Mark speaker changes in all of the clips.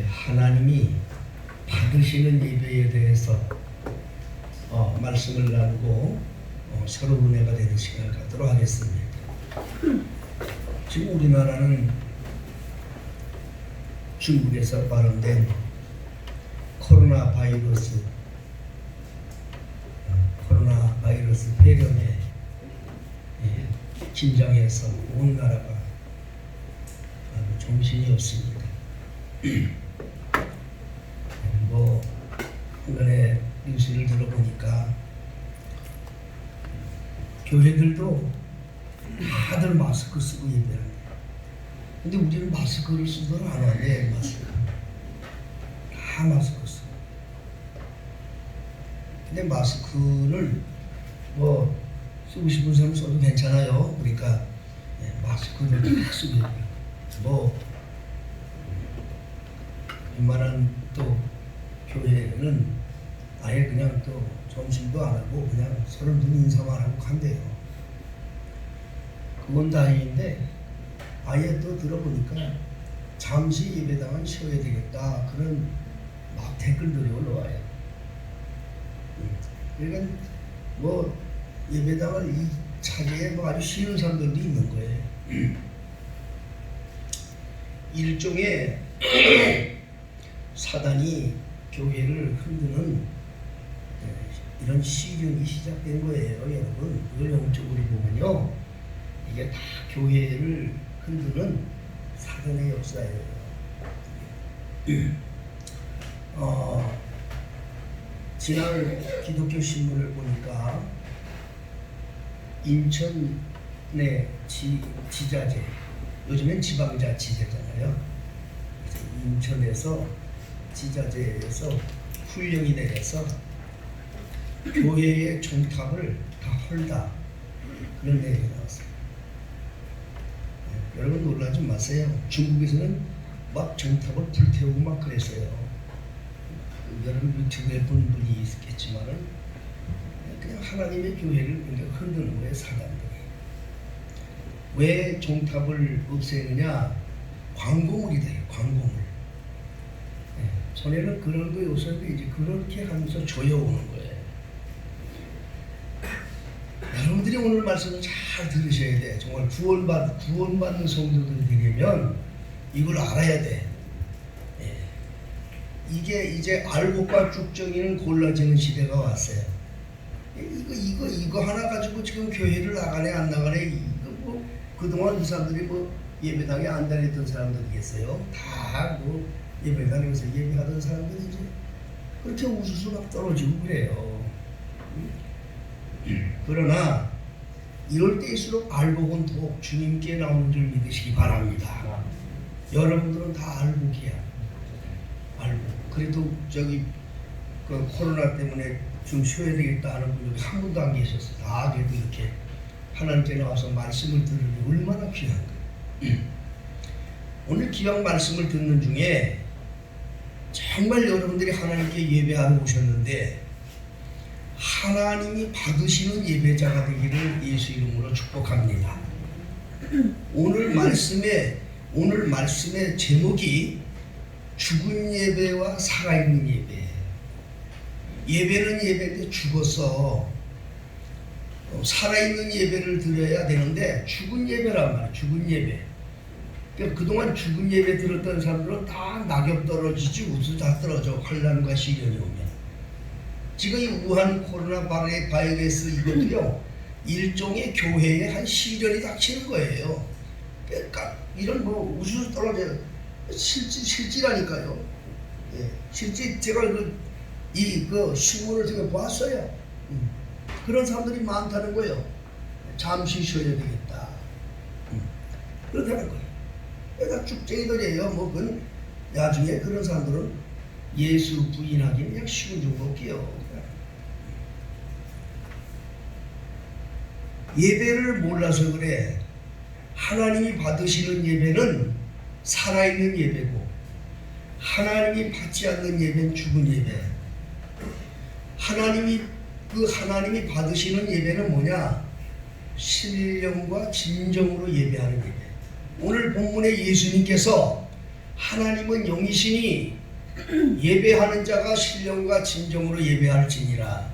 Speaker 1: 하나님이 받으시는 예배에 대해서 말씀을 나누고 서로 은혜가 되는 시간을 갖도록 하겠습니다. 지금 우리나라는 중국에서 발언된 코로나 바이러스 폐렴에 긴장해서 온 나라가 정신이 없습니다. 한간에 뉴스를 들어보니까 교회들도 다들 마스크 쓰고 예배합니다. 근데 우리는 마스크를 쓰도록 안 하네. 마스크 다 마스크 쓰고. 근데 마스크를 쓰고 싶은 사람 써도 괜찮아요. 그러니까 마스크를 다 쓰고 예배합니다. 웬만한 또 교회는 아예 그냥 또 점심도 안 하고 그냥 서로 눈 인사만 하고 간대요. 그건 다행인데 아예 또 들어보니까 잠시 예배당은 쉬어야 되겠다 그런 막 댓글들이 올라와요. 그러니까 예배당을 이 차지에 아주 쉬는 사람들도 있는 거예요. 일종의 사단이 교회를 흔드는 이런 시련이 시작된 거예요, 여러분. 이걸 영적으로 보면요, 이게 다 교회를 흔드는 사단의 역사예요. 지난 기독교 신문을 보니까 인천의 지자체, 요즘엔 지방자치제잖아요. 인천에서 지자체에서 훈령이 내려서 교회의 종탑을 다 헐다 그런 내용이 나왔어요. 여러분 놀라지 마세요. 중국에서는 막 종탑을 불태우고 막 그랬어요. 여러분 유튜브에 본 분이 있겠지만은 그냥 하나님의 교회를 그냥 흔드는 거예요, 사단들이. 왜 종탑을 없애느냐? 광고물이 돼요, 광고물. 전에는 그런 거 요새도 이제 그렇게 하면서 조여오는 거예요. 여러분들이 오늘 말씀을 잘 들으셔야 돼. 정말 구원받는 성도들이 되려면 이걸 알아야 돼. 이게 이제 알곡과 쭉정이는 골라지는 시대가 왔어요. 이거 하나 가지고 지금 교회를 나가네 안 나가네, 이거 그동안 이 사람들이 예배당에 안 다녔던 사람들이겠어요. 다 예배당에서 예배하던 사람들이 이제 그렇게 우수수 막 떨어지고 그래요. 그러나 이럴 때일수록 알곡은 더욱 주님께 나오는 줄 믿으시기 바랍니다. 여러분들은 다 알곡이야. 알곡. 그래도 그 코로나 때문에 좀 쉬어야 되겠다 하는 분들이 한 분도 안 계셨어요. 다 그래도 이렇게 하나님께 나와서 말씀을 들으니 얼마나 귀한가. 오늘 귀한 말씀을 듣는 중에 정말 여러분들이 하나님께 예배하러 오셨는데 하나님이 받으시는 예배자가 되기를 예수 이름으로 축복합니다. 오늘 말씀의 제목이 죽은 예배와 살아있는 예배. 예배는 예배인데 죽어서 살아있는 예배를 드려야 되는데 죽은 예배란 말이에요. 죽은 예배. 그러니까 그동안 죽은 예배 들었던 사람들은 다 낙엽 떨어지지 우수 다 떨어져. 환난과 시련이 오면. 지금 이 우한 코로나 바이러스 이것도요, 일종의 교회에 한 시련이 닥치는 거예요. 그러니까 이런 우수 떨어져요. 실지라니까요. 실제 제가 그 신문을 제가 보았어요. 그런 사람들이 많다는 거예요. 잠시 쉬어야 되겠다. 그렇다는 거예요. 그러니까 쭉쟁이들이에요. 그건 나중에 그런 사람들은 예수 부인하기는 그냥 쉬운 정도게요. 예배를 몰라서 그래. 하나님이 받으시는 예배는 살아있는 예배고 하나님이 받지 않는 예배는 죽은 예배. 하나님이 받으시는 예배는 뭐냐? 신령과 진정으로 예배하는 예배. 오늘 본문에 예수님께서 하나님은 영이시니 예배하는 자가 신령과 진정으로 예배할지니라.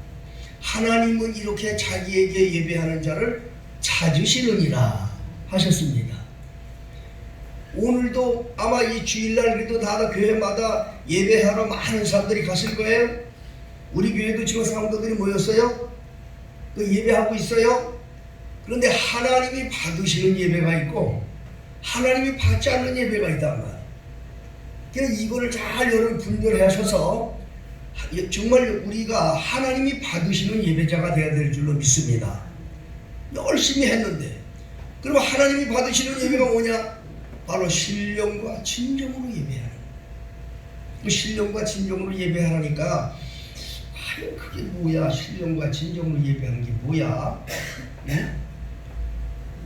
Speaker 1: 하나님은 이렇게 자기에게 예배하는 자를 찾으시느니라 하셨습니다. 오늘도 아마 이 주일날 그래도 다 교회마다 예배하러 많은 사람들이 갔을 거예요. 우리 교회도 지금 성도들이 모였어요. 또 예배하고 있어요. 그런데 하나님이 받으시는 예배가 있고 하나님이 받지 않는 예배가 있단 말이에요. 그래서 이거를 잘 여러분 분별하셔서 정말 우리가 하나님이 받으시는 예배자가 되어야 될 줄로 믿습니다. 열심히 했는데 그럼 하나님이 받으시는 예배가 뭐냐? 바로 신령과 진정으로 예배하는. 그 신령과 진정으로 예배하니까 과연 그게 뭐야? 신령과 진정으로 예배하는 게 뭐야? 응?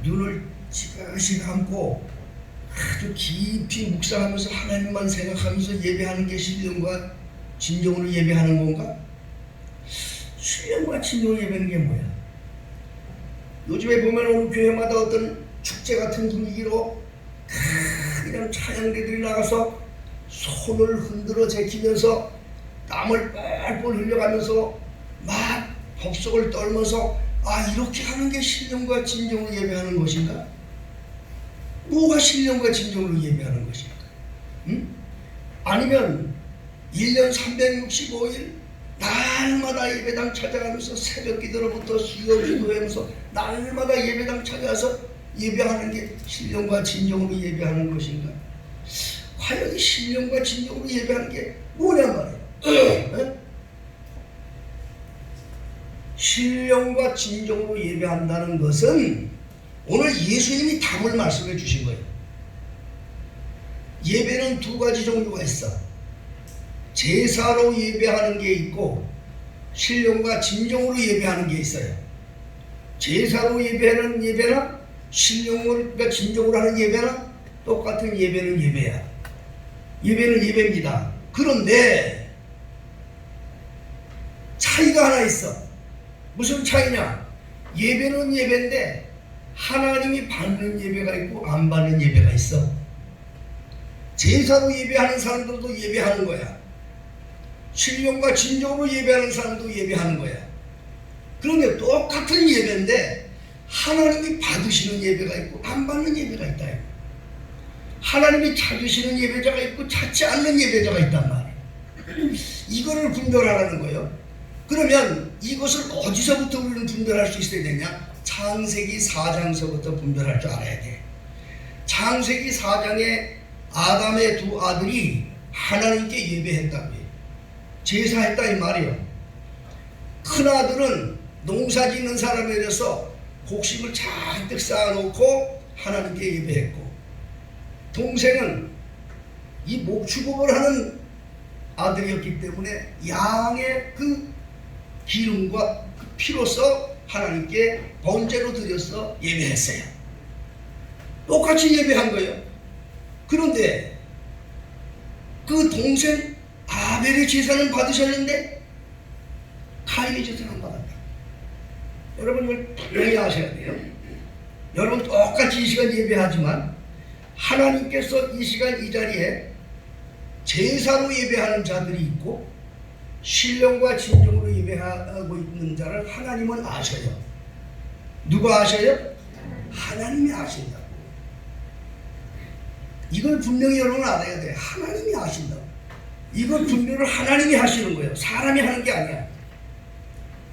Speaker 1: 눈을 지그시 감고 아주 깊이 묵상하면서 하나님만 생각하면서 예배하는 게 신령과 진정으로 예배하는 건가? 신령과 진정으로 예배하는 게 뭐야? 요즘에 보면 어느 교회마다 어떤 축제 같은 분위기로 그냥 찬양대들이 나가서 손을 흔들어 제키면서 땀을 뻘뻘 흘려가면서 막 법석을 떨면서 이렇게 하는 게 신령과 진정으로 예배하는 것인가? 뭐가 신령과 진정으로 예배하는 것인가? 응? 아니면 1년 365일 날마다 예배당 찾아가면서 새벽 기도로부터 수요 기도하면서 날마다 예배당 찾아가서 예배하는 게 신령과 진정으로 예배하는 것인가? 과연 신령과 진정으로 예배하는 게 뭐냐 말이에요. 신령과 진정으로 예배한다는 것은 오늘 예수님이 답을 말씀해 주신 거예요. 예배는 두 가지 종류가 있어. 제사로 예배하는 게 있고 신령과 진정으로 예배하는 게 있어요. 제사로 예배하는 예배나 신령과 진정으로 하는 예배나 똑같은 예배는 예배야. 예배는 예배입니다. 그런데 차이가 하나 있어. 무슨 차이냐? 예배는 예배인데 하나님이 받는 예배가 있고 안 받는 예배가 있어. 제사로 예배하는 사람들도 예배하는 거야. 신령과 진정으로 예배하는 사람도 예배하는 거야. 그런데 똑같은 예배인데 하나님이 받으시는 예배가 있고 안 받는 예배가 있다. 하나님이 찾으시는 예배자가 있고 찾지 않는 예배자가 있단 말이에요. 이거를 분별하라는 거예요. 그러면 이것을 어디서부터 우리는 분별할 수 있어야 되냐? 창세기 4장서부터 분별할 줄 알아야 돼. 창세기 4장에 아담의 두 아들이 하나님께 예배했다고 해요. 제사했다 이 말이에요. 큰 아들은 농사 짓는 사람에 대해서 곡식을 잔뜩 쌓아놓고 하나님께 예배했고, 동생은 이 목축업을 하는 아들이었기 때문에 양의 그 기름과 그 피로써 하나님께 번제로 드려서 예배했어요. 똑같이 예배한 거예요. 그런데 그 동생 아벨의 제사는 받으셨는데 가인의 제사는 안 받았다. 여러분 이걸 분명히 아셔야 돼요. 여러분 똑같이 이 시간 예배하지만 하나님께서 이 시간 이 자리에 제사로 예배하는 자들이 있고 신령과 진정으로 예배하고 있는 자를 하나님은 아셔요. 누가 아셔요? 하나님이 아신다고. 이걸 분명히 여러분 알아야 돼요. 하나님이 아신다고. 이걸 분별을 하나님이 하시는 거예요. 사람이 하는 게 아니야.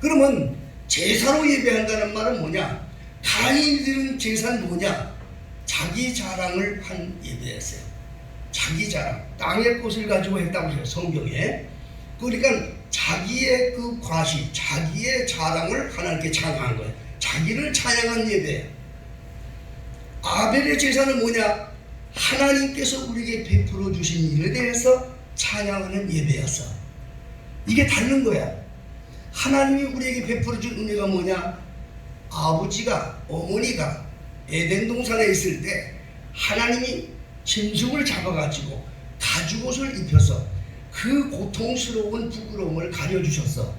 Speaker 1: 그러면 제사로 예배한다는 말은 뭐냐? 가인이 드린 제사는 뭐냐? 자기 자랑을 한 예배였어요. 자기 자랑. 땅의 것을 가지고 했다고 해요. 성경에. 그러니까 자기의 그 과시, 자기의 자랑을 하나님께 찬양한 거예요. 자기를 찬양한 예배예요. 아벨의 제사는 뭐냐? 하나님께서 우리에게 베풀어 주신 일에 대해서 찬양하는 예배였어. 이게 다른 거야. 하나님이 우리에게 베풀어 준 은혜가 뭐냐? 아버지가, 어머니가 에덴 동산에 있을 때 하나님이 짐승을 잡아가지고 가죽옷을 입혀서 그 고통스러운 부끄러움을 가려주셨어.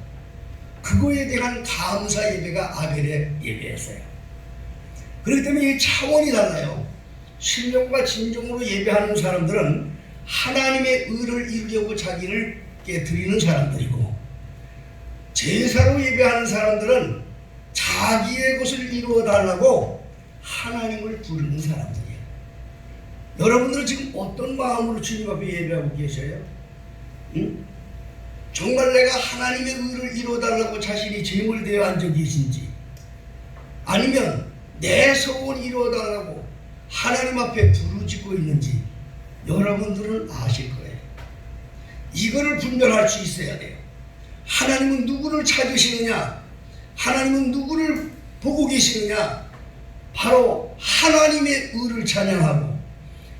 Speaker 1: 그거에 대한 감사 예배가 아벨의 예배였어요. 그렇기 때문에 이 차원이 달라요. 신령과 진정으로 예배하는 사람들은 하나님의 의를 이루려고 자기를 깨트리는 사람들이고, 제사로 예배하는 사람들은 자기의 것을 이루어 달라고 하나님을 부르는 사람들이에요. 여러분들은 지금 어떤 마음으로 주님 앞에 예배하고 계셔요? 응? 정말 내가 하나님의 의를 이루어 달라고 자신이 제물되어 앉아 계신지, 아니면 내 소원 이루어 달라고 하나님 앞에 부르짖고 있는지 여러분들은 아실 거예요. 이거를 분별할 수 있어야 돼요. 하나님은 누구를 찾으시느냐? 하나님은 누구를 보고 계시느냐? 바로 하나님의 의를 찬양하고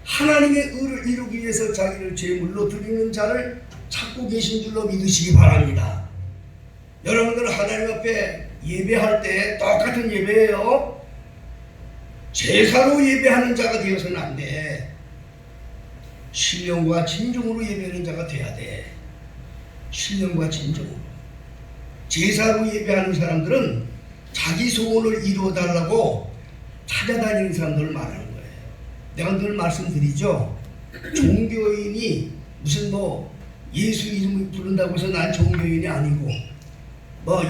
Speaker 1: 하나님의 의를 이루기 위해서 자기를 제물로 드리는 자를 찾고 계신 줄로 믿으시기 바랍니다. 여러분들은 하나님 앞에 예배할 때 똑같은 예배예요. 제사로 예배하는 자가 되어서는 안 돼. 신령과 진정으로 예배하는 자가 돼야 돼. 신령과 진정으로. 제사로 예배하는 사람들은 자기 소원을 이루어 달라고 찾아다니는 사람들을 말하는 거예요. 내가 늘 말씀드리죠. 종교인이 무슨 예수 이름을 부른다고 해서 난 종교인이 아니고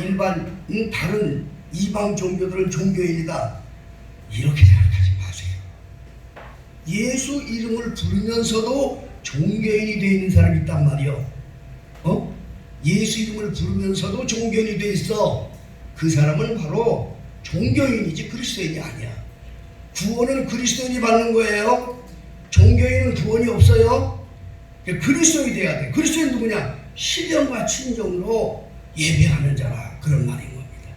Speaker 1: 일반 다른 이방 종교들은 종교인이다, 이렇게 생각하지 마세요. 예수 이름을 부르면서도 종교인이 되어 있는 사람이 있단 말이요. 예수 이름을 부르면서도 종교인이 되어 있어. 그 사람은 바로 종교인이지 그리스도인이 아니야. 구원은 그리스도인이 받는 거예요. 종교인은 구원이 없어요. 그리스도인이 돼야 돼. 그리스도인 누구냐? 신령과 친정으로 예배하는 자라, 그런 말인 겁니다.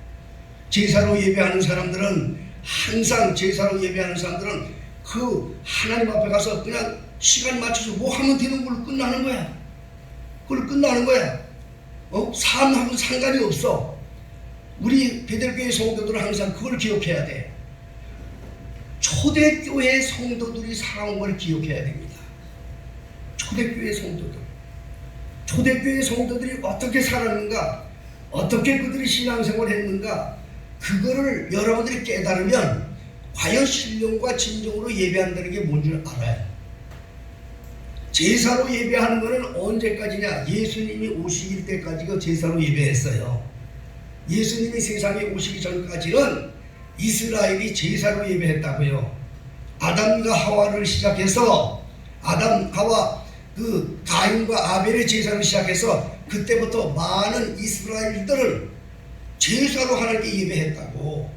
Speaker 1: 제사로 예배하는 사람들은 항상 제사로 예배하는 사람들은 그 하나님 앞에 가서 그냥 시간 맞춰서 뭐 하면 되는 걸로 끝나는 거야. 그걸로 끝나는 거야. 삶하고 상관이 없어. 우리 베델교회 성도들은 항상 그걸 기억해야 돼. 초대교회 성도들이 살아온 걸 기억해야 됩니다. 초대교회 성도들. 초대교회 성도들이 어떻게 살았는가, 어떻게 그들이 신앙생활을 했는가, 그거를 여러분들이 깨달으면 과연 신령과 진정으로 예배한다는 게 뭔 줄 알아요. 제사로 예배하는 것은 언제까지냐? 예수님이 오시길 때까지가 제사로 예배했어요. 예수님이 세상에 오시기 전까지는 이스라엘이 제사로 예배했다고요. 아담과 하와를 시작해서 아담, 하와, 가인과 아벨의 제사를 시작해서 그때부터 많은 이스라엘들을 제사로 하나님께 예배했다고.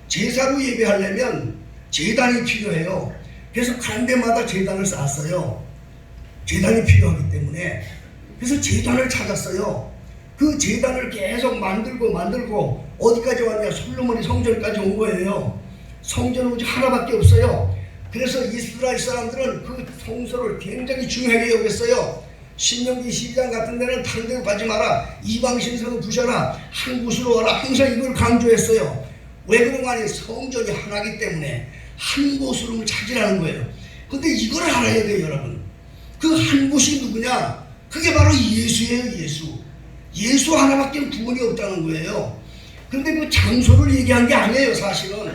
Speaker 1: 제사로 예배하려면 제단이 필요해요. 그래서 간 데마다 제단을 쌓았어요. 제단이 필요하기 때문에. 그래서 제단을 찾았어요. 그 제단을 계속 만들고 어디까지 왔냐? 솔로몬이 성전까지 온 거예요. 성전은 오직 하나밖에 없어요. 그래서 이스라엘 사람들은 그 성소를 굉장히 중요하게 여겼어요. 신명기 12장 같은 데는 다른 데로 가지 마라, 이방 신성을 부셔라, 한 곳으로 와라, 항상 이걸 강조했어요. 왜 그런가? 성전이 하나이기 때문에 한 곳으로 찾으라는 거예요. 근데 이걸 알아야 돼요, 여러분. 그 한 곳이 누구냐? 그게 바로 예수예요. 예수 하나밖에 구원이 없다는 거예요. 그런데 그 장소를 얘기한 게 아니에요, 사실은.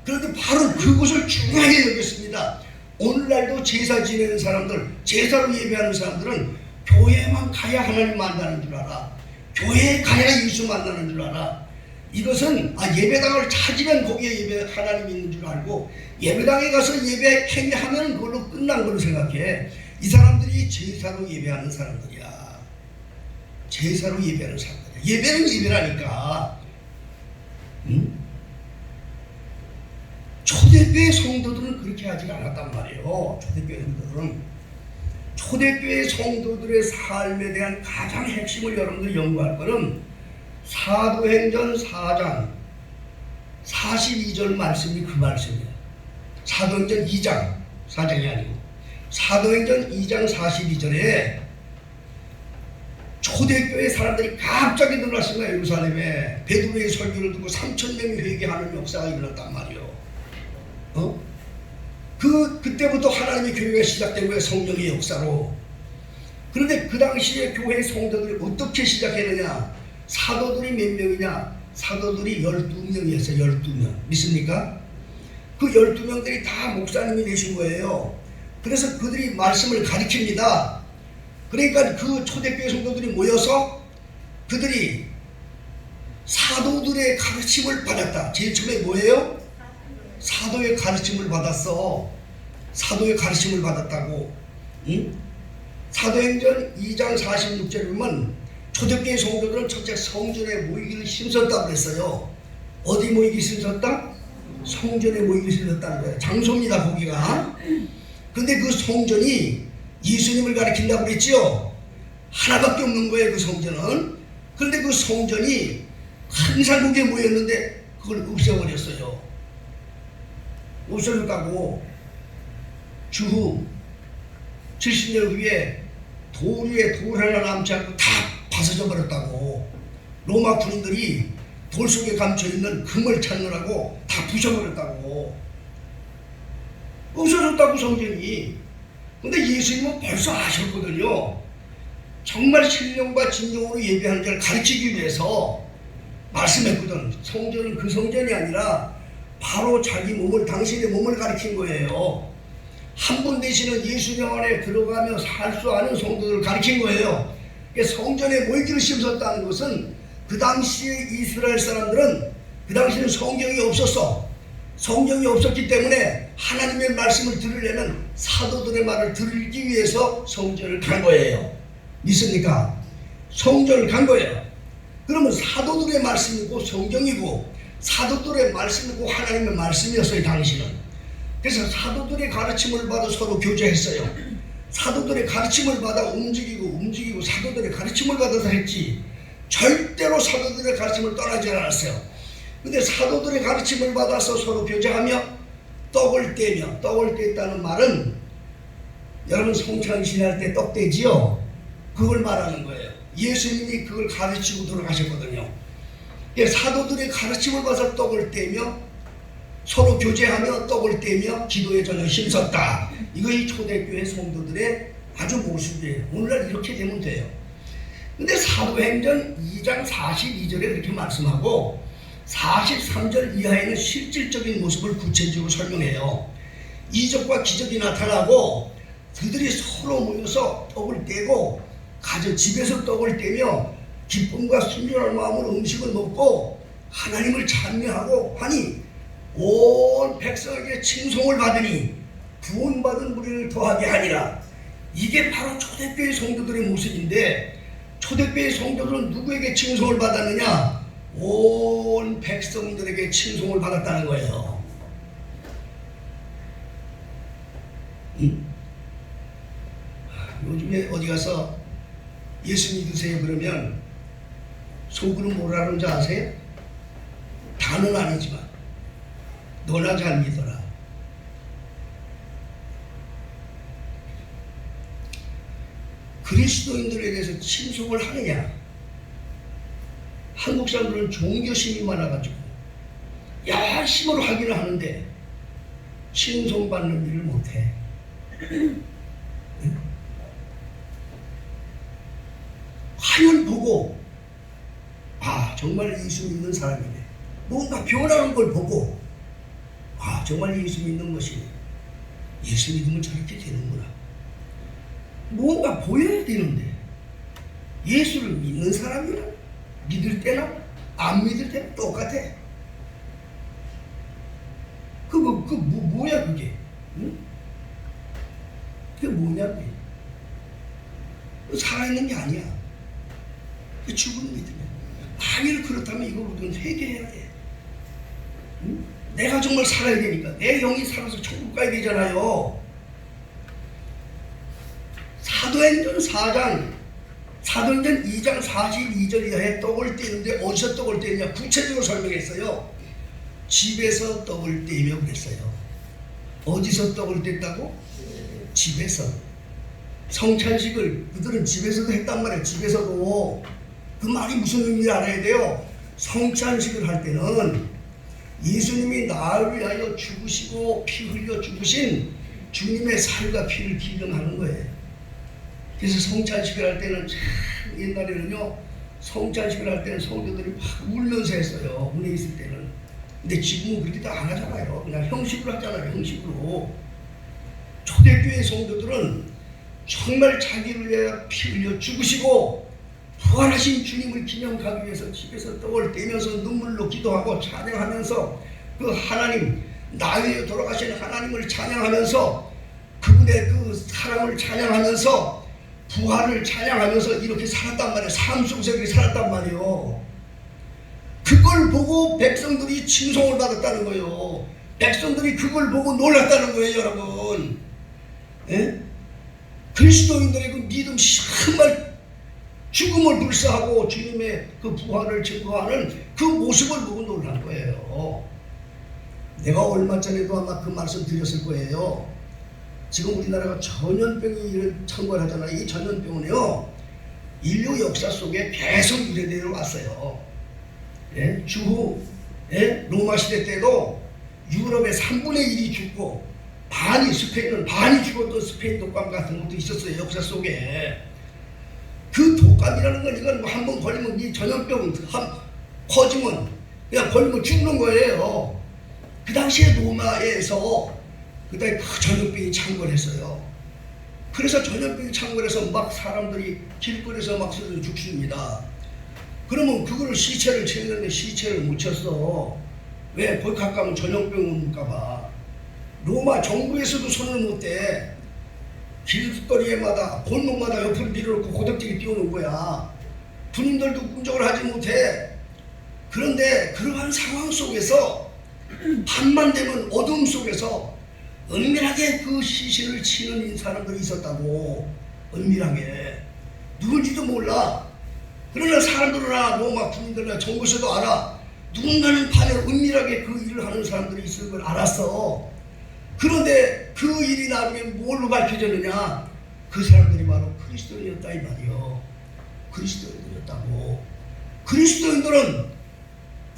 Speaker 1: 그런데 바로 그곳을 중요하게 여겼습니다. 오늘날도 제사 지내는 사람들, 제사로 예배하는 사람들은 교회만 가야 하나님 만나는 줄 알아. 교회에 가야 예수 만나는 줄 알아. 이것은 예배당을 찾으면 거기에 예배 하나님이 있는 줄 알고, 예배당에 가서 예배 행위하면 그걸로 끝난 걸로 생각해. 이 사람들이 제사로 예배하는 사람들이야. 제사로 예배하는 사람들이야. 예배는 예배라니까. 초대교회 성도들은 그렇게 하지 않았단 말이에요. 초대교회 성도들의 삶에 대한 가장 핵심을 여러분들이 연구할 거는 사도행전 4장 42절 말씀이 그 말씀이에요. 사도행전 2장 4장이 아니고 사도행전 2장 42절에 초대교회 사람들이 갑자기 놀랐습니다. 예루살렘에 베드로의 설교를 듣고 3,000명이 회개하는 역사가 일어났단 말이에요. 그때부터 하나님의 교회가 시작된 거예요. 성령의 역사로. 그런데 그 당시에 교회 성도들이 어떻게 시작했느냐? 사도들이 몇 명이냐? 사도들이 12명이었어요. 12명. 믿습니까? 그 12명들이 다 목사님이 되신 거예요. 그래서 그들이 말씀을 가리킵니다. 그러니까 그 초대교회 성도들이 모여서 그들이 사도들의 가르침을 받았다. 제일 처음에 뭐예요? 사도의 가르침을 받았어. 사도의 가르침을 받았다고. 응? 사도행전 2장 46절에 보면 초대교회 성도들은 첫째 성전에 모이기를 힘썼다고 그랬어요. 어디 모이기 힘썼다? 성전에 모이기 힘썼다는 거예요. 장소입니다, 거기가. 근데 그 성전이 예수님을 가리킨다고 그랬지요. 하나밖에 없는 거예요, 그 성전은. 그런데 그 성전이 항상 거기에 모였는데 그걸 없애버렸어요. 없어졌다고. 주후 70년 후에 돌 위에 돌 하나 남지 않고 다 부서져 버렸다고. 로마 군인들이 돌 속에 감춰있는 금을 찾느라고 다 부셔버렸다고. 없어졌다고 성전이. 근데 예수님은 벌써 아셨거든요. 정말 신령과 진정으로 예배하는 자를 가르치기 위해서 말씀했거든. 성전은 그 성전이 아니라 바로 자기 몸을, 당신의 몸을 가리킨 거예요. 한 분 되시는 예수님 안에 들어가며 살 수 아는 성도들을 가리킨 거예요. 성전에 모이기를 힘썼다는 것은 그 당시에 이스라엘 사람들은 그 당시에는 성경이 없었어. 성경이 없었기 때문에 하나님의 말씀을 들으려면 사도들의 말을 들기 위해서 성전을 간 거예요. 믿습니까? 성전을 간 거예요. 그러면 사도들의 말씀이고 성경이고 사도들의 말씀이고 하나님의 말씀이었어요, 당시는. 그래서 사도들의 가르침을 받아 서로 교제했어요. 사도들의 가르침을 받아 움직이고 사도들의 가르침을 받아서 했지 절대로 사도들의 가르침을 떠나지 않았어요. 근데 사도들의 가르침을 받아서 서로 교제하며 떡을 떼며, 떡을 뗐다는 말은 여러분 성찬식 할 때 떡 떼지요? 그걸 말하는 거예요. 예수님이 그걸 가르치고 돌아가셨거든요. 사도들의 가르침을 받아서 떡을 떼며 서로 교제하며 떡을 떼며 기도에 전혀 힘썼다. 이것이 초대교회 성도들의 아주 모습이에요. 오늘날 이렇게 되면 돼요. 근데 사도행전 2장 42절에 그렇게 말씀하고 43절 이하에는 실질적인 모습을 구체적으로 설명해요. 이적과 기적이 나타나고 그들이 서로 모여서 떡을 떼고 집에서 떡을 떼며 기쁨과 순전한 마음으로 음식을 먹고 하나님을 찬미하고 하니 온 백성에게 칭송을 받으니 구원받은 무리를 더하게 하니라. 이게 바로 초대교회 성도들의 모습인데 초대교회 성도들은 누구에게 칭송을 받았느냐? 온 백성들에게 칭송을 받았다는 거예요. 요즘에 어디 가서 예수 믿으세요 그러면 속으로 뭐라 그러는지 아세요? 다는 아니지만 너나 잘 믿어라. 그리스도인들에 대해서 칭송을 하느냐? 한국 사람들은 종교심이 많아가지고 열심으로 하기는 하는데 칭송받는 일을 못해. 하면 보고 정말 예수 믿는 사람이네. 뭔가 변하는 걸 보고 정말 예수 믿는 것이네. 예수 믿으면 저렇게 되는구나. 뭔가 보여야 되는데 예수를 믿는 사람이나 믿을 때나 안 믿을 때나 똑같아. 뭐야 그게? 응? 그게 뭐냐고. 살아있는 게 아니야. 그 죽은 믿음이야. 만일 그렇다면 이걸 우리는 회개해야 돼. 응? 내가 정말 살아야 되니까. 내 영이 살아서 천국 가야 되잖아요. 사도행전 2장 42절 이하에 떡을 떼는데 어디서 떡을 떼느냐 구체적으로 설명했어요. 집에서 떡을 떼며 그랬어요. 어디서 떡을 뗐다고? 집에서. 성찬식을 그들은 집에서도 했단 말이에요. 집에서도. 그 말이 무슨 의미를 알아야 돼요. 성찬식을 할 때는 예수님이 나를 위하여 죽으시고 피 흘려 죽으신 주님의 살과 피를 기념하는 거예요. 그래서 성찬식을 할 때는 참 옛날에는요 성찬식을 할 때는 성도들이 막 울면서 했어요. 은혜 있을 때는. 근데 지금은 그렇게 다 안 하잖아요. 그냥 형식으로 하잖아요. 형식으로. 초대교회 성도들은 정말 자기를 위해 피 흘려 죽으시고 부활하신 주님을 기념하기 위해서 집에서 떡을 떼면서 눈물로 기도하고 찬양하면서 그 하나님, 나 위에 돌아가신 하나님을 찬양하면서 그분의 그 사랑을 찬양하면서 부활을 찬양하면서 이렇게 살았단 말이에요. 삶 속에서 이렇게 살았단 말이에요. 그걸 보고 백성들이 칭송을 받았다는 거예요. 백성들이 그걸 보고 놀랐다는 거예요, 여러분. 예? 그리스도인들의 그 믿음, 정말 죽음을 불사하고 주님의 그 부활을 증거하는 그 모습을 보고 놀란 거예요. 내가 얼마 전에도 아마 그 말씀 드렸을 거예요. 지금 우리나라가 전염병이 창궐하잖아요. 이 전염병은요, 인류 역사 속에 계속 이래대로 왔어요. 예? 주후 로마 시대 때도 유럽의 3분의 1이 죽고 스페인은 반이 죽었던 스페인 독감 같은 것도 있었어요. 역사 속에. 그 독감이라는 건 이건 한 번 걸리면 이 전염병 퍼지면 그냥 걸리면 죽는 거예요. 그 당시에 로마에서 그때 그 전염병이 창궐했어요. 그래서 전염병이 창궐해서 막 사람들이 길거리에서 막 죽습니다. 그러면 그거를 시체를 채우는데 시체를 못 쳤어. 왜? 거기 가까우면 전염병 올까봐. 로마 정부에서도 손을 못 대. 길거리에마다 골목마다 옆으로 밀어놓고 고덕지게 띄워놓은 거야. 군인들도 꿈쩍을 하지 못해. 그런데 그러한 상황 속에서 밤만 되면 어둠 속에서 은밀하게 그 시신을 치는 사람들이 있었다고. 은밀하게. 누군지도 몰라. 그러나 사람들은 알아. 로마 군인들이나 정부에서도 알아. 누군가는 밤에 은밀하게 그 일을 하는 사람들이 있을 걸 알았어. 그런데 그 일이 나중에 뭘로 밝혀졌느냐? 그 사람들이 바로 그리스도인이었다 이 말이요. 그리스도인들이었다고. 그리스도인들은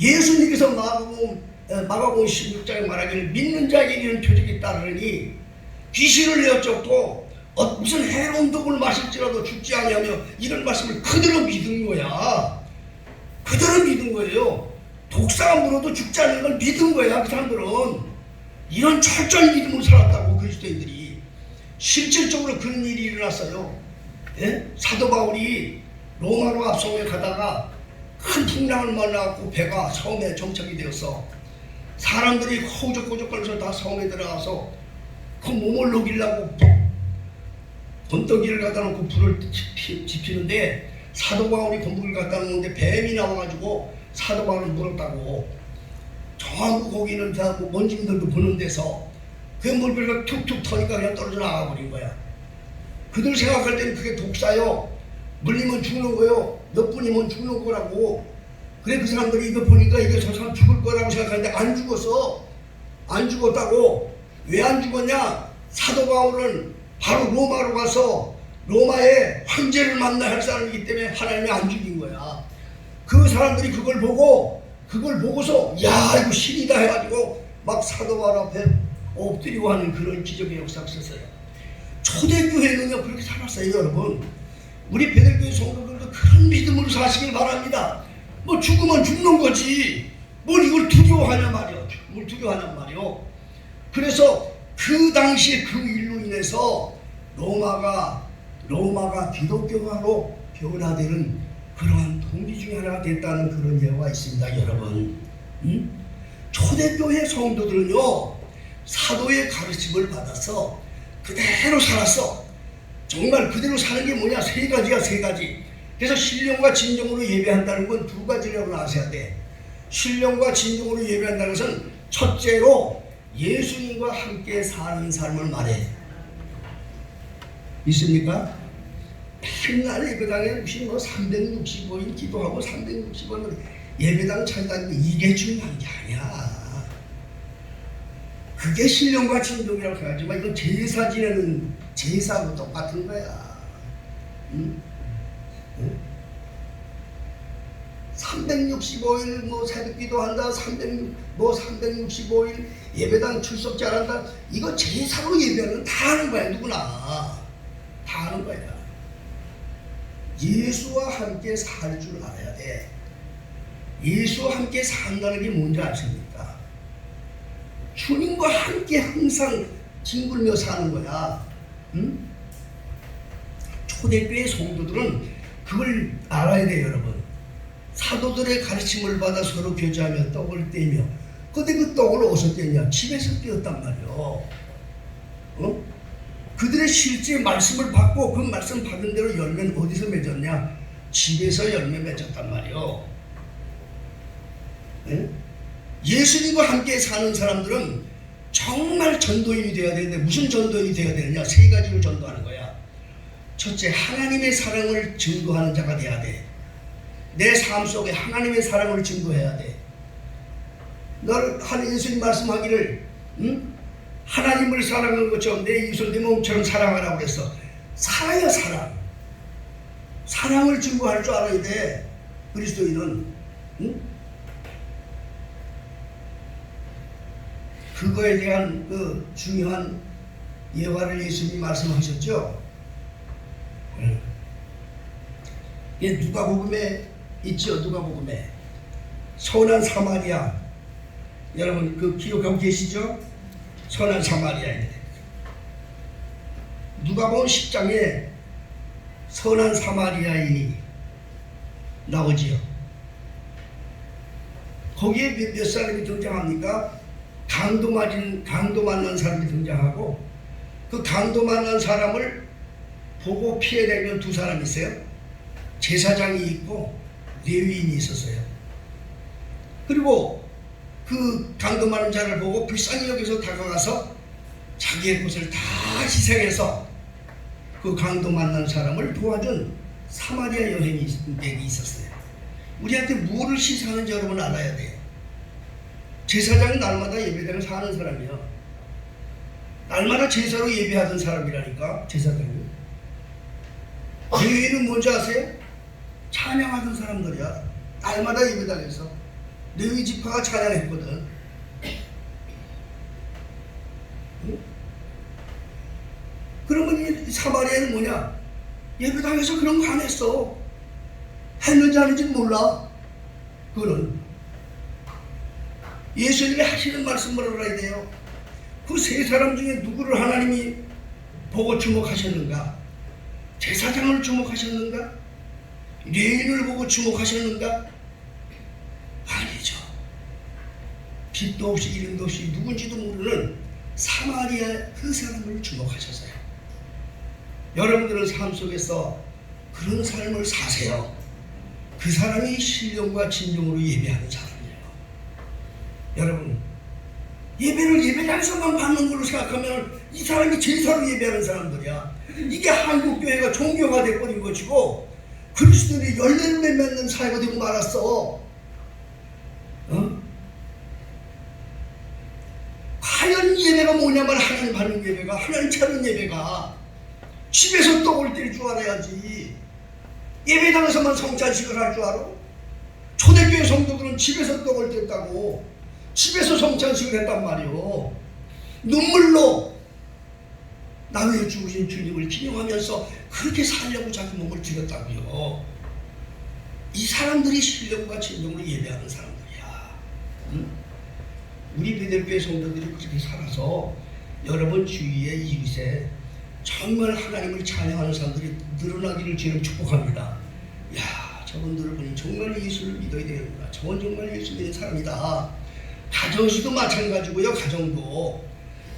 Speaker 1: 예수님께서 마가복음 16장에 말하기를 믿는 자에게는 표적이 따르니 귀신을 내어쫓고 무슨 해로운 독을 마실지라도 죽지 아니하며 이런 말씀을 그대로 믿은 거야. 그대로 믿은 거예요. 독사가 물어도 죽지 않는 걸 믿은 거야. 그 사람들은 이런 철저한 믿음으로 살았다고. 그리스도인들이 실질적으로 그런 일이 일어났어요. 예? 사도 바울이 로마로 앞성에 가다가 큰 풍랑을 만나고 배가 섬에 정착이 되었어. 사람들이 허우적허우적거려서 다 섬에 들어가서 그 몸을 녹이려고 건더기를 갖다 놓고 불을 지피는데 사도 바울이 건더기를 갖다 놓는데 뱀이 나와가지고 사도 바울을 물었다고. 정하고 거기는 다 원주민들도 보는 데서 그 물병을 툭툭 터니까 그냥 떨어져 나가버린 거야. 그들 생각할 때는 그게 독사요. 물리면 죽는 거요. 몇 분이면 죽는 거라고. 그래 그 사람들이 이거 보니까 이게 저 사람 죽을 거라고 생각하는데 안 죽었어. 안 죽었다고. 왜 안 죽었냐? 사도 바울은 바로 로마로 가서 로마의 황제를 만나야 할 사람이기 때문에 하나님이 안 죽인 거야. 그 사람들이 그걸 보고서 야 이거 신이다 해가지고 막 사도 바울 앞에 엎드리고 하는 그런 기적의 역사가 있었어요. 초대교회는요 그렇게 살았어요. 여러분, 우리 베들교회 성도들도 그런 믿음으로 사시길 바랍니다. 뭐 죽으면 죽는 거지 뭘 이걸 두려워하냐 말이요. 뭘 두려워하냐 말이요. 그래서 그 당시에 그 일로 인해서 로마가 기독교화로 변화되는 그러한 동기 중에 하나가 됐다는 그런 예화가 있습니다. 여러분, 초대교회 성도들은요 사도의 가르침을 받아서 그대로 살았어. 정말 그대로 사는 게 뭐냐? 세 가지야, 세 가지. 그래서 신령과 진정으로 예배한다는 건 두 가지라고 아셔야 돼. 신령과 진정으로 예배한다는 것은 첫째로 예수님과 함께 사는 삶을 말해. 있습니까? 맨날 예배당에 무슨 365일 기도하고 365일 예배당 찾아다니고 이게 중요한 게 아니야. 그게 신령과 진정이라고 생각하지만 이건 제사 지내는 제사하고 똑같은 거야. 365일 새벽 기도한다, 365일 예배당 출석 잘한다. 이거 제사로 예배하는 다 하는 거야. 누구나 다 하는 거야. 예수와 함께 살 줄 알아야 돼. 예수와 함께 산다는 게 뭔지 아십니까? 주님과 함께 항상 뒹굴며 사는 거야. 응? 초대교회 성도들은 그걸 알아야 돼요, 여러분. 사도들의 가르침을 받아 서로 교제하며 떡을 떼며. 근데 그 떡을 어디서 떼냐? 집에서 떼었단 말이요. 어? 그들의 실제 말씀을 받고 그 말씀 받은 대로 열매는 어디서 맺었냐? 집에서 열매 맺었단 말이요. 예? 예수님과 함께 사는 사람들은 정말 전도인이 되어야 되는데 무슨 전도인이 되어야 되느냐? 세 가지로 전도하는 거야. 첫째, 하나님의 사랑을 증거하는 자가 돼야 돼. 내 삶 속에 하나님의 사랑을 증거해야 돼. 예수님 말씀하기를 하나님을 사랑하는 것처럼 내 이웃을 내 몸처럼 사랑하라고 그랬어. 살아야 사랑. 사랑을 증거할 줄 알아야 돼. 그리스도인은. 그거에 대한 그 중요한 예화를 예수님이 말씀하셨죠. 예, 누가복음에 있죠. 누가복음에 선한 사마리아. 여러분 그 기억하고 계시죠? 선한 사마리아인데 누가복음 10장에 선한 사마리아인이 나오지요. 거기에 몇 사람이 등장합니까? 강도 만난 사람이 등장하고 그 강도 만난 사람을 보고 피해내는 두 사람이 있어요. 제사장이 있고 레위인이 있었어요. 그리고 그 강도 많은 자를 보고 불쌍히 여기서 다가가서 자기의 것을 다 희생해서 그 강도 만난 사람을 도와준 사마리아 여행이 있었어요. 우리한테 무엇을 시사하는지 여러분 알아야 돼요. 제사장은 날마다 예배당을 사는 사람이야. 날마다 제사로 예배하던 사람이라니까, 제사장이. 레위인은 뭔지 아세요? 찬양하던 사람들이야. 날마다 예배당에서. 레위 지파가 찬양했거든. 그러면 이 사마리아는 뭐냐? 예배당에서 그런 거 안 했어. 했는지 안 했는지 몰라. 그거는 예수님이 하시는 말씀을 알아야 돼요. 그 세 사람 중에 누구를 하나님이 보고 주목하셨는가? 제사장을 주목하셨는가? 레위인을 보고 주목하셨는가? 아니죠. 빛도 없이 이름도 없이 누군지도 모르는 사마리아 그 사람을 주목하셨어요. 여러분들은 삶 속에서 그런 삶을 사세요. 그 사람이 신령과 진정으로 예배하는 사람이에요. 여러분, 예배를 예배장에서만 받는 걸로 생각하면 이 사람이 제사로 예배하는 사람들이야. 이게 한국교회가 종교가 돼버린 것이고 그리스도인이 열매를 맺는 사회가 되고 말았어. 과연 예배가 뭐냐면 하나님 받는 예배가, 하나님 찾는 예배가 집에서 떡을 뗄 줄 알아야지. 예배당에서만 성찬식을 할 줄 알아? 초대교회 성도들은 집에서 떡을 뗐다고, 집에서 성찬식을 했단 말이요. 눈물로 나 위해 죽으신 주님을 기념하면서 그렇게 살려고 자기 몸을 드렸다고요. 이 사람들이 신령과 진정으로 예배하는 사람들이야. 우리 베델교회 성도들이 그렇게 살아서 여러분 주위에 이웃에 정말 하나님을 찬양하는 사람들이 늘어나기를 주님 축복합니다. 야, 저분들을 보니 정말 예수를 믿어야 되는구나. 저건 정말 예수 믿는 사람이다. 가정수도 마찬가지고요.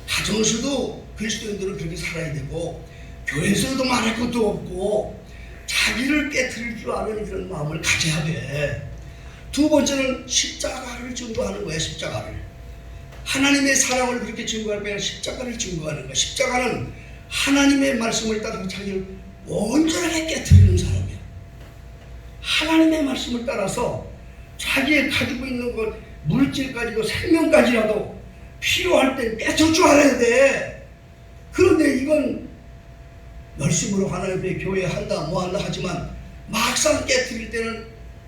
Speaker 1: 가정수도 그리스도인들은 그렇게 살아야 되고, 교회에서도 말할 것도 없고 자기를 깨트릴 줄 아는 그런 마음을 가져야 돼. 두 번째는 십자가를 증거하는 거야. 십자가를. 하나님의 사랑을 그렇게 증거할 때 십자가를 증거하는 거야. 십자가는 하나님의 말씀을 따라서 자기를 온전하게 깨트리는 사람이야. 하나님의 말씀을 따라서 자기의 가지고 있는 것, 물질 가지고 생명까지라도 필요할 때 뺏을 줄 알아야 돼. 그런데 이건 열심으로 하나님의 교회 한다 뭐 한다 하지만 막상 깨트릴 때는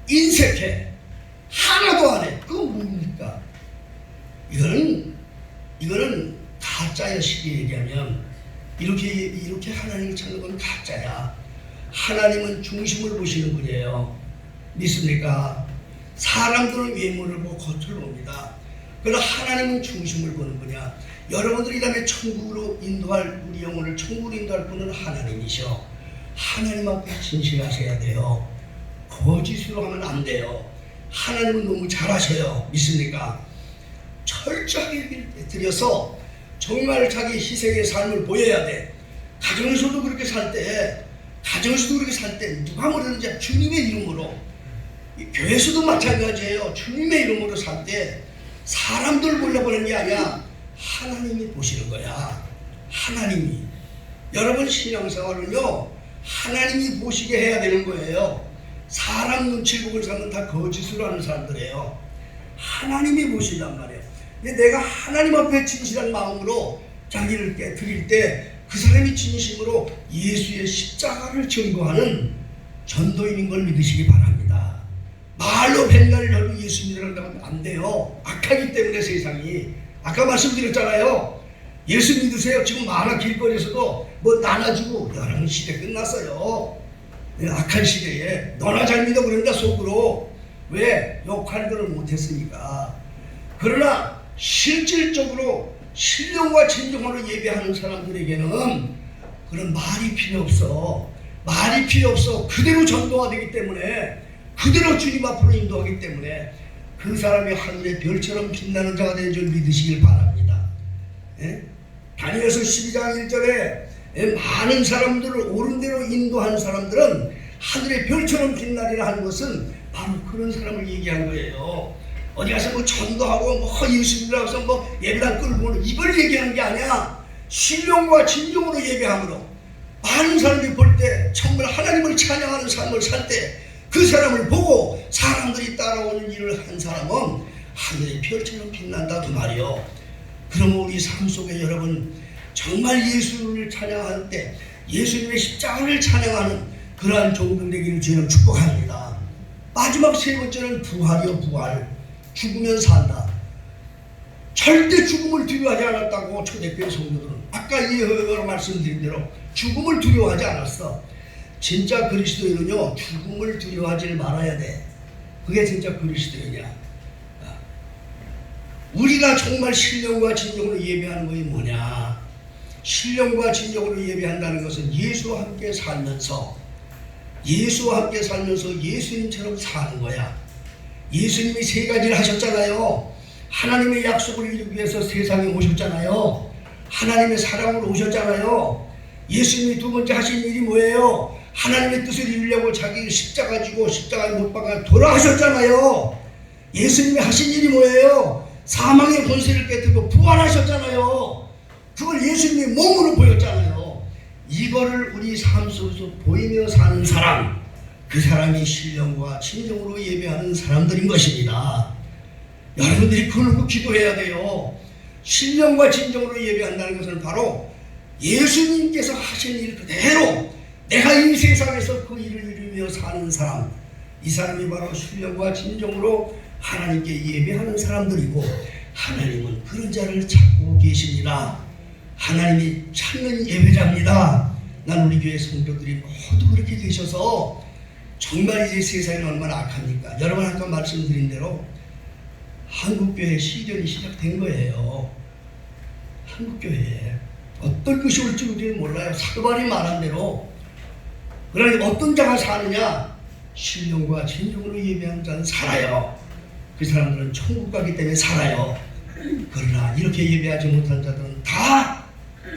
Speaker 1: 인색해. 하나도 안 해. 그건 뭡니까? 이거는 가짜야. 쉽게 얘기하면 이렇게 하나님을 찾는 건 가짜야. 하나님은 중심을 보시는 분이에요. 믿습니까? 사람들은 외모를 보고 겉을 봅니다. 그러나 하나님은 중심을 보는 분이야. 여러분들이 다음에 천국으로 인도할, 우리 영혼을 천국으로 인도할 분은 하나님이셔. 하나님 앞에 진실하셔야 돼요. 거짓으로 하면 안 돼요. 하나님은 너무 잘하셔요. 믿습니까? 철저하게 드려서 정말 자기 희생의 삶을 보여야 돼. 가정에서도 그렇게 살 때, 누가 뭐라든지 주님의 이름으로, 교회에서도 마찬가지예요. 주님의 이름으로 살 때 사람들 몰려보는 게 아니야. 하나님이 보시는 거야. 하나님이. 여러분 신앙생활은요, 하나님이 보시게 해야 되는 거예요. 사람 눈치를 보고 사는 다 거짓으로 하는 사람들이에요. 하나님이 보시단 말이에요. 근데 내가 하나님 앞에 진실한 마음으로 자기를 드릴 때 그 사람이 진심으로 예수의 십자가를 증거하는 전도인인 걸 믿으시기 바랍니다. 말로 뱃날을 열고 예수 믿으라고 하면 안 돼요. 악하기 때문에 세상이. 아까 말씀드렸잖아요. 예수 믿으세요. 지금 만화 길거리에서도 뭐 나눠주고 여러분 시대 끝났어요. 악한 시대에 너나 잘 믿어 그런다 속으로. 왜? 역할들을 못했으니까. 그러나 실질적으로 신령과 진정으로 예배하는 사람들에게는 그런 말이 필요 없어. 말이 필요 없어. 그대로 전도가 되기 때문에, 그대로 주님 앞으로 인도하기 때문에 그 사람이 하늘의 별처럼 빛나는 자가 되는 줄 믿으시길 바랍니다. 다니엘서 12장 1절에 많은 사람들을 옳은 대로 인도한 사람들은 하늘의 별처럼 빛나리라 하는 것은 바로 그런 사람을 얘기한 거예요. 어디 가서 뭐 전도하고 뭐 예수님이라고 해서 뭐 예배당 끌고 오는 이걸 얘기하는 게 아니야. 신령과 진정으로 예배함으로 많은 사람들이 볼 때 정말 하나님을 찬양하는 삶을 살 때 그 사람을 보고 사람들이 따라오는 일을 한 사람은 하늘의 별처럼 빛난다 그 말이요. 그러면 우리 삶 속에 여러분 정말 예수를 찬양할 때 예수님의 십자가를 찬양하는 그러한 종들 되기를 주님 축복합니다. 마지막 세 번째는 부활이요. 부활. 죽으면 산다. 절대 죽음을 두려워하지 않았다고 초대교회 성도들은. 아까 예언으로 말씀드린 대로 죽음을 두려워하지 않았어. 진짜 그리스도인은요, 죽음을 두려워하지 말아야 돼. 그게 진짜 그리스도인이야. 우리가 정말 신령과 진정으로 예배하는 것이 뭐냐? 신령과 진정으로 예배한다는 것은 예수와 함께 살면서 예수님처럼 사는 거야. 예수님이 세 가지를 하셨잖아요. 하나님의 약속을 이루기 위해서 세상에 오셨잖아요. 하나님의 사랑으로 오셨잖아요. 예수님이 두 번째 하신 일이 뭐예요? 하나님의 뜻을 이루려고 자기 십자가 지고 십자가에 못 박아 돌아가셨잖아요. 예수님이 하신 일이 뭐예요? 사망의 권세를 깨뜨리고 부활하셨잖아요. 그걸 예수님이 몸으로 보였잖아요. 이거를 우리 삶 속에서 보이며 사는 사람, 그 사람이 신령과 진정으로 예배하는 사람들인 것입니다. 여러분들이 그걸 놓고 기도해야 돼요. 신령과 진정으로 예배한다는 것은 바로 예수님께서 하신 일 그대로 내가 이 세상에서 그 일을 이루며 사는 사람, 이 사람이 바로 신령과 진정으로 하나님께 예배하는 사람들이고, 하나님은 그런 자를 찾고 계십니다. 하나님이 찾는 예배자입니다. 난 우리 교회 성도들이 모두 그렇게 되셔서 정말 이제 세상이 얼마나 악합니까? 여러분 아까 말씀드린 대로 한국교회 시련이 시작된 거예요. 한국교회에 어떤 것이 올지 우리는 몰라요. 사도바울이 말한 대로. 그러니 어떤 자가 사느냐? 신령과 진정으로 예배하는 자는 살아요. 그 사람들은 천국 가기 때문에 살아요. 그러나 이렇게 예배하지 못한 자들은 다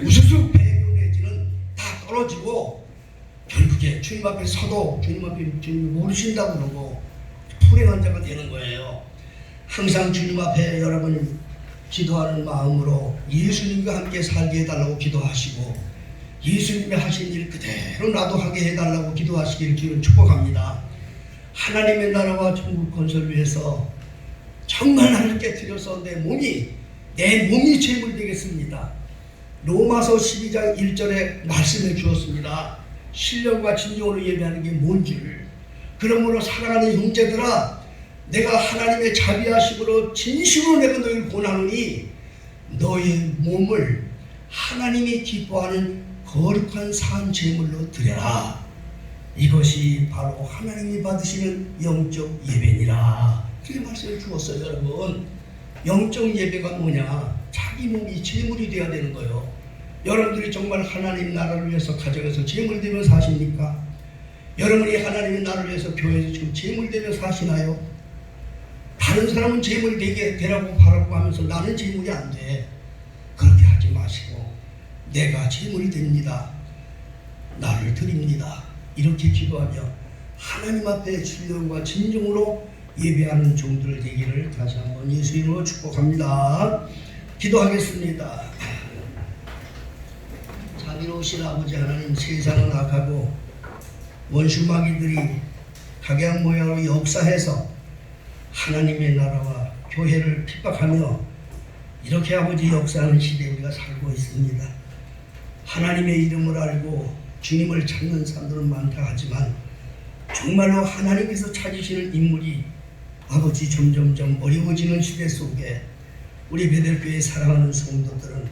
Speaker 1: 우수수 배교 내지는 다 떨어지고 결국에 주님 앞에 서도 주님 앞에 주님 모르신다고 그러고 불행한 자가 되는 거예요. 항상 주님 앞에 여러분 기도하는 마음으로 예수님과 함께 살게 해달라고 기도하시고, 예수님이 하신 일 그대로 나도 하게 해달라고 기도하시기를 주님 축복합니다. 하나님의 나라와 천국 건설을 위해서 정말 나를 깨뜨려서 내 몸이 제물 되겠습니다. 로마서 12장 1절에 말씀해 주었습니다. 신령과 진정으로 예배하는 게 뭔 줄. 그러므로 사랑하는 형제들아, 내가 하나님의 자비하심으로 진심으로 내가 너희를 권하노니 너희 몸을 하나님이 기뻐하는 거룩한 산 제물로 드려라. 이것이 바로 하나님이 받으시는 영적 예배니라. 그렇게 말씀을 주었어요. 여러분, 영적 예배가 뭐냐? 자기 몸이 제물이 돼야 되는 거예요. 여러분들이 정말 하나님 나라를 위해서 가정에서 제물 되며 사십니까? 여러분이 하나님의 나라를 위해서 교회에서 지금 제물 되며 사시나요? 다른 사람은 제물 되라고 바라고 하면서 나는 제물이 안 돼. 그렇게 하지 마시고 내가 제물이 됩니다. 나를 드립니다. 이렇게 기도하며 하나님 앞에 신령과 진정으로 예배하는 종들 되기를 다시 한번 예수 이름으로 축복합니다. 기도하겠습니다. 자비로우신 아버지 하나님, 세상은 악하고 원수마귀들이 각양 모양으로 역사해서 하나님의 나라와 교회를 핍박하며 이렇게 아버지 역사하는 시대에 우리가 살고 있습니다. 하나님의 이름을 알고 주님을 찾는 사람들은 많다 하지만 정말로 하나님께서 찾으시는 인물이 아버지 점점점 어려워지는 시대 속에 우리 베델교회 사랑하는 성도들은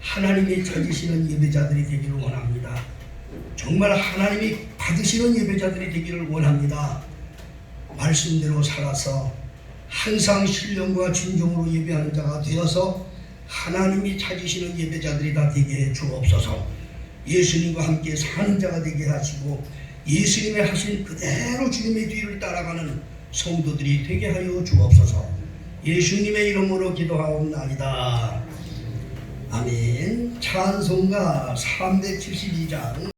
Speaker 1: 하나님이 찾으시는 예배자들이 되기를 원합니다. 정말 하나님이 받으시는 예배자들이 되기를 원합니다. 말씀대로 살아서 항상 신령과 진정으로 예배하는 자가 되어서 하나님이 찾으시는 예배자들이 다 되게 해 주옵소서. 예수님과 함께 사는 자가 되게 하시고 예수님이 하신 그대로 주님의 뒤를 따라가는 성도들이 되게 하여 주옵소서. 예수님의 이름으로 기도하옵나이다. 아멘. 찬송가 372장